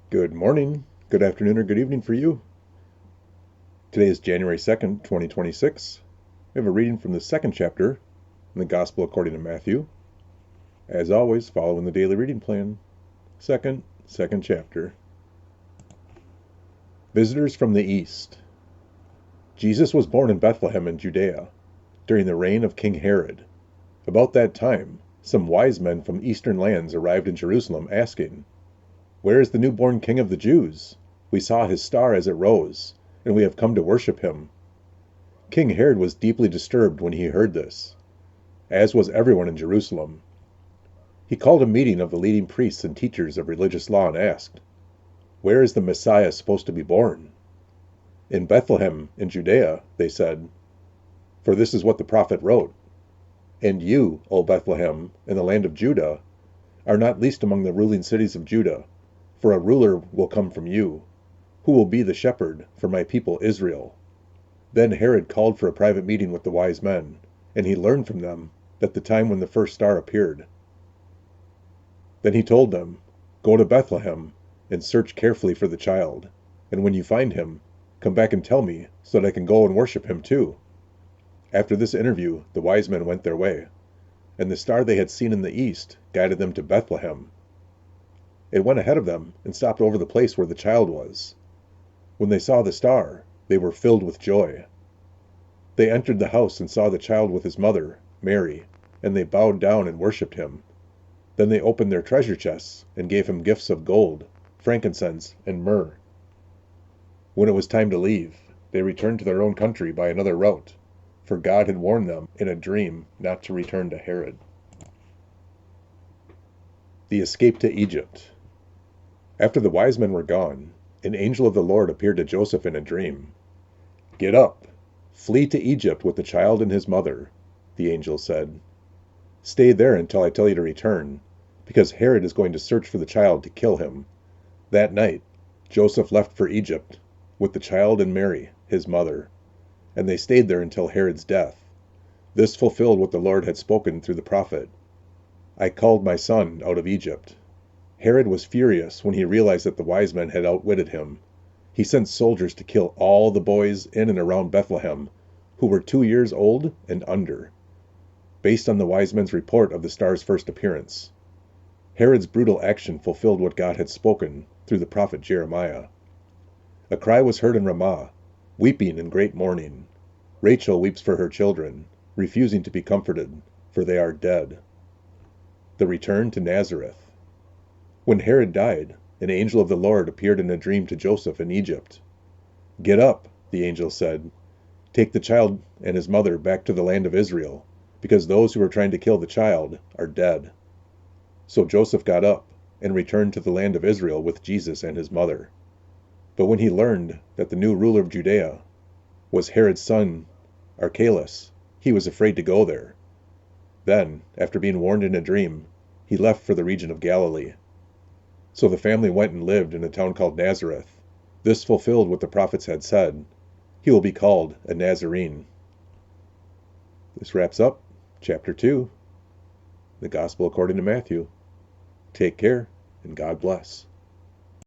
Good morning, good afternoon, or good evening for you. Today is January 2nd, 2026. We have a reading from the second chapter in the Gospel according to Matthew. As always, following the daily reading plan. Second chapter. Visitors from the East. Jesus was born in Bethlehem in Judea, during the reign of King Herod. About that time, some wise men from eastern lands arrived in Jerusalem, asking, "Where is the newborn King of the Jews? We saw his star as it rose, and we have come to worship him." King Herod was deeply disturbed when he heard this, as was everyone in Jerusalem. He called a meeting of the leading priests and teachers of religious law and asked, "Where is the Messiah supposed to be born?" "In Bethlehem, in Judea," they said, "for this is what the prophet wrote. And you, O Bethlehem, in the land of Judah, are not least among the ruling cities of Judah, for a ruler will come from you, who will be the shepherd for my people Israel." Then Herod called for a private meeting with the wise men, and he learned from them that the time when the first star appeared. Then he told them, "Go to Bethlehem and search carefully for the child, and when you find him, come back and tell me so that I can go and worship him too." After this interview, the wise men went their way, and the star they had seen in the east guided them to Bethlehem. It went ahead of them and stopped over the place where the child was. When they saw the star, they were filled with joy. They entered the house and saw the child with his mother, Mary, and they bowed down and worshipped him. Then they opened their treasure chests and gave him gifts of gold, frankincense, and myrrh. When it was time to leave, they returned to their own country by another route, for God had warned them in a dream not to return to Herod. The escape to Egypt. After the wise men were gone, an angel of the Lord appeared to Joseph in a dream. "Get up, flee to Egypt with the child and his mother," the angel said. "Stay there until I tell you to return, because Herod is going to search for the child to kill him." That night, Joseph left for Egypt with the child and Mary, his mother, and they stayed there until Herod's death. This fulfilled what the Lord had spoken through the prophet, "I called my son out of Egypt." Herod was furious when he realized that the wise men had outwitted him. He sent soldiers to kill all the boys in and around Bethlehem who were 2 years old and under, based on the wise men's report of the star's first appearance. Herod's brutal action fulfilled what God had spoken through the prophet Jeremiah. A cry was heard in Ramah, weeping in great mourning. Rachel weeps for her children, refusing to be comforted, for they are dead. The return to Nazareth. When Herod died, an angel of the Lord appeared in a dream to Joseph in Egypt. "Get up," the angel said. "Take the child and his mother back to the land of Israel, because those who are trying to kill the child are dead." So Joseph got up and returned to the land of Israel with Jesus and his mother. But when he learned that the new ruler of Judea was Herod's son Archelaus, he was afraid to go there. Then, after being warned in a dream, he left for the region of Galilee. So the family went and lived in a town called Nazareth. This fulfilled what the prophets had said. He will be called a Nazarene. This wraps up chapter 2, the Gospel according to Matthew. Take care, and God bless.